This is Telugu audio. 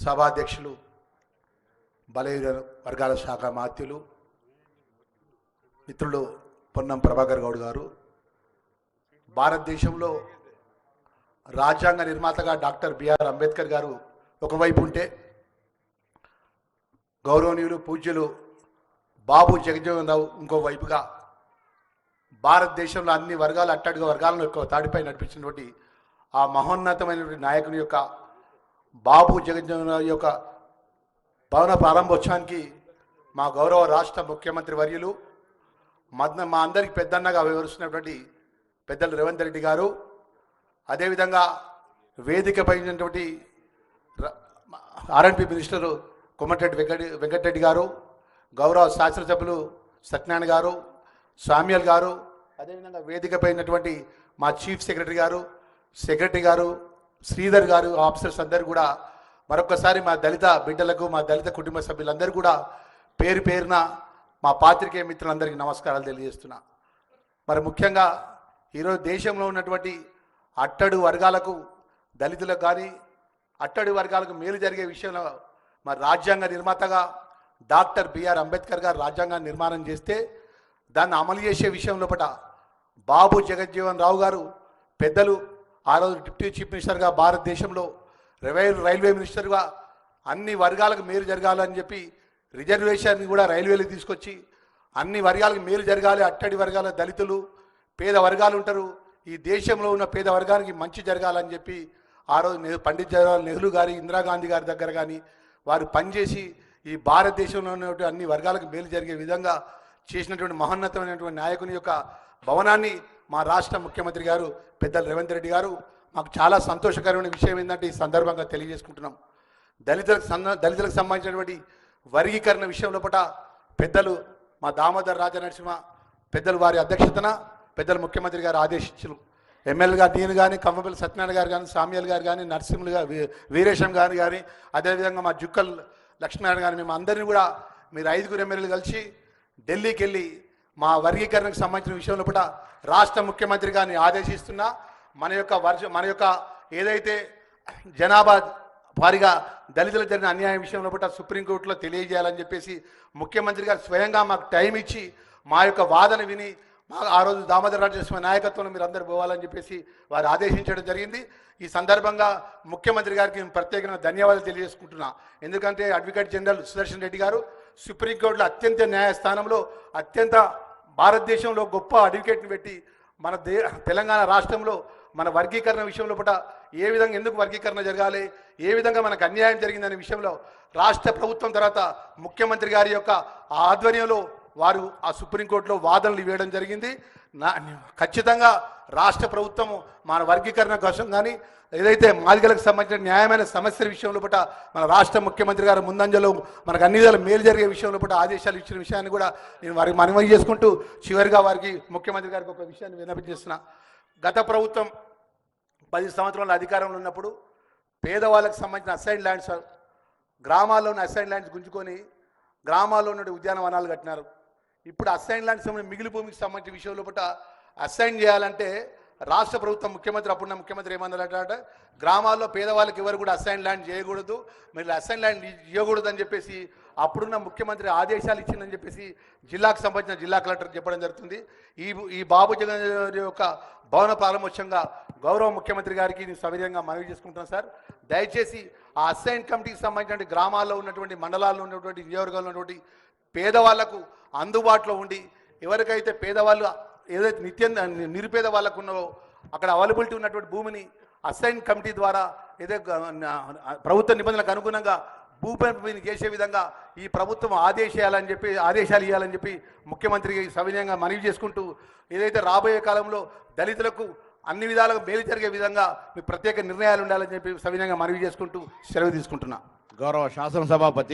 సభాధ్యక్షులు బలహీన వర్గాల శాఖ మాత్యులు మిత్రులు పొన్నం ప్రభాకర్ గౌడ్ గారు, భారతదేశంలో రాజ్యాంగ నిర్మాతగా డాక్టర్ బిఆర్ అంబేద్కర్ గారు ఒకవైపు ఉంటే, గౌరవనీయులు పూజ్యులు బాబు జగజ్జీవన్ రావు ఇంకోవైపుగా భారతదేశంలో అన్ని వర్గాల అట్టడుగు వర్గాలను యొక్క తాడిపై నడిపించినటువంటి ఆ మహోన్నతమైనటువంటి నాయకుని యొక్క బాబు జగజ్జీవన్ రావు యొక్క భవన ప్రారంభోత్సవానికి మా గౌరవ రాష్ట్ర ముఖ్యమంత్రి వర్యులు మా అందరికి పెద్దన్నగా వివరిస్తున్నటువంటి పెద్దలు రేవంత్ రెడ్డి గారు, అదేవిధంగా వేదికపై ఉన్నటువంటి ఆర్ఎండ్బి మినిస్టరు కోమటిరెడ్డి వెంకటరెడ్డి గారు, గౌరవ శాసనసభ్యులు సత్యనారాయణ గారు, సామ్యల్ గారు, అదేవిధంగా వేదికపై ఉన్నటువంటి మా చీఫ్ సెక్రటరీ గారు శ్రీధర్ గారు, ఆఫీసర్స్ అందరూ కూడా మరొకసారి మా దళిత బిడ్డలకు, మా దళిత కుటుంబ సభ్యులందరూ కూడా పేరు పేరున మా పాత్రికేయ మిత్రులందరికీ నమస్కారాలు తెలియజేస్తున్నా. మరి ముఖ్యంగా ఈరోజు దేశంలో ఉన్నటువంటి అట్టడుగు వర్గాలకు, దళితులకు కానీ అట్టడుగు వర్గాలకు మేలు జరిగే విషయంలో మరి రాజ్యాంగ నిర్మాతగా డాక్టర్ బిఆర్ అంబేద్కర్ గారు రాజ్యాంగాన్ని నిర్మాణం చేస్తే దాన్ని అమలు చేసే విషయంలో బాబు జగజ్జీవన్ రావు గారు పెద్దలు ఆ రోజు డిప్యూటీ చీఫ్ మినిస్టర్గా, భారతదేశంలో రైల్వే మినిస్టర్గా అన్ని వర్గాలకు మేలు జరగాలని చెప్పి రిజర్వేషన్ కూడా రైల్వేలకు తీసుకొచ్చి అన్ని వర్గాలకు మేలు జరగాలి, అట్టడి వర్గాల దళితులు పేద వర్గాలు ఉంటారు, ఈ దేశంలో ఉన్న పేద వర్గానికి మంచి జరగాలని చెప్పి ఆ రోజు పండిత్ జవహర్లాల్ నెహ్రూ గారి, ఇందిరాగాంధీ గారి దగ్గర కానీ వారు పనిచేసి ఈ భారతదేశంలో ఉన్నటువంటి అన్ని వర్గాలకు మేలు జరిగే విధంగా చేసినటువంటి మహోన్నతమైనటువంటి నాయకుని యొక్క భవనాన్ని మా రాష్ట్ర ముఖ్యమంత్రి గారు పెద్దలు రేవంత్ రెడ్డి గారు మాకు చాలా సంతోషకరమైన విషయం ఏంటంటే ఈ సందర్భంగా తెలియజేసుకుంటున్నాం. దళితులకు సంబంధించినటువంటి వర్గీకరణ విషయంలో పెద్దలు మా దామోదర్ రాజనరసింహ పెద్దలు వారి అధ్యక్షతన పెద్దలు ముఖ్యమంత్రి గారు ఆదేశించారు. ఎమ్మెల్యేగా నేను కానీ, కమ్మపల్లి సత్యనారాయణ గారు కానీ, సామ్యాల్ గారు కానీ, నరసింహులు గారు, వీరేశం గారు కానీ, అదేవిధంగా మా జుక్కల్ లక్ష్మీనారాయణ గారు, మేము అందరినీ కూడా మీరు 5 ఎమ్మెల్యేలు కలిసి ఢిల్లీకి వెళ్ళి మా వర్గీకరణకు సంబంధించిన విషయంలో రాష్ట్ర ముఖ్యమంత్రి గారిని ఆదేశిస్తున్నా మన యొక్క ఏదైతే జనాభా వారిగా దళితులకు జరిగిన అన్యాయం విషయంలో సుప్రీంకోర్టులో తెలియజేయాలని చెప్పేసి ముఖ్యమంత్రి గారు స్వయంగా మాకు టైం ఇచ్చి మా యొక్క వాదన విని ఆ రోజు దామోదర్ రాజనరసింహ నాయకత్వంలో మీరు అందరూ పోవాలని చెప్పేసి వారు ఆదేశించడం జరిగింది. ఈ సందర్భంగా ముఖ్యమంత్రి గారికి నేను ప్రత్యేకంగా ధన్యవాదాలు తెలియజేసుకుంటున్నా. ఎందుకంటే అడ్వకేట్ జనరల్ సుదర్శన్ రెడ్డి గారు సుప్రీంకోర్టులో అత్యంత న్యాయస్థానంలో అత్యంత భారతదేశంలో గొప్ప అడ్వకేట్ని పెట్టి మన తెలంగాణ రాష్ట్రంలో మన వర్గీకరణ విషయంలో ఏ విధంగా ఎందుకు వర్గీకరణ జరగాలి, ఏ విధంగా మనకు అన్యాయం జరిగిందనే విషయంలో రాష్ట్ర ప్రభుత్వం తర్వాత ముఖ్యమంత్రి గారి యొక్క ఆధ్వర్యంలో వారు ఆ సుప్రీంకోర్టులో వాదనలు ఇవ్వడం జరిగింది. ఖచ్చితంగా రాష్ట్ర ప్రభుత్వం మన వర్గీకరణ కోసం కానీ ఏదైతే మాదిగలకు సంబంధించిన న్యాయమైన సమస్యల విషయంలో మన రాష్ట్ర ముఖ్యమంత్రి గారు ముందంజలో మనకు అన్ని విధాలు మేలు జరిగే విషయంలో ఆదేశాలు ఇచ్చిన విషయాన్ని కూడా నేను వారికి మనవి చేసుకుంటూ చివరిగా వారికి ముఖ్యమంత్రి గారికి ఒక విషయాన్ని విన్నపించేస్తున్నా. గత ప్రభుత్వం 10 సంవత్సరాల అధికారంలో ఉన్నప్పుడు పేదవాళ్ళకు సంబంధించిన అసైన్ ల్యాండ్స్, గ్రామాల్లో ఉన్న అసైన్ ల్యాండ్స్ గుంజుకొని గ్రామాల్లో ఉన్న ఉద్యానవనాలు కట్టినారు. ఇప్పుడు అసైన్ ల్యాండ్స్ మిగిలి భూమికి సంబంధించిన విషయంలో అసైన్ చేయాలంటే రాష్ట్ర ప్రభుత్వం అప్పుడున్న ముఖ్యమంత్రి ఏమన్నారట, గ్రామాల్లో పేదవాళ్ళకి ఎవరు కూడా అసైన్ ల్యాండ్ చేయకూడదు, మీరు అసైన్ ల్యాండ్ ఇవ్వకూడదు అని చెప్పేసి అప్పుడున్న ముఖ్యమంత్రి ఆదేశాలు ఇచ్చిందని చెప్పేసి జిల్లాకు సంబంధించిన జిల్లా కలెక్టర్ చెప్పడం జరుగుతుంది. ఈ బాబు జగన్ యొక్క భవన ప్రారంభోత్సవంగా గౌరవ ముఖ్యమంత్రి గారికి నేను సవినయంగా మనవి చేసుకుంటున్నాను. సార్, దయచేసి ఆ అసైన్ కమిటీకి సంబంధించిన గ్రామాల్లో ఉన్నటువంటి, మండలాల్లో ఉన్నటువంటి, నియోజకవర్గాల్లో ఉన్నటువంటి పేదవాళ్లకు అందుబాటులో ఉండి ఎవరికైతే పేదవాళ్ళు ఏదైతే నిరుపేద వాళ్ళకు ఉన్నదో అక్కడ అవైలబిలిటీ ఉన్నటువంటి భూమిని అసైన్ కమిటీ ద్వారా ఏదైతే ప్రభుత్వ నిబంధనలకు అనుగుణంగా భూమిని చేసే విధంగా ఈ ప్రభుత్వం ఆదేశాలు ఇవ్వాలని చెప్పి ముఖ్యమంత్రికి సవినయంగా మనవి చేసుకుంటూ, ఏదైతే రాబోయే కాలంలో దళితులకు అన్ని విధాలుగా మేలు జరిగే విధంగా మీ ప్రత్యేక నిర్ణయాలు ఉండాలని చెప్పి సవినయంగా మనవి చేసుకుంటూ సెలవు తీసుకుంటున్నా. గౌరవ శాసనసభాపతి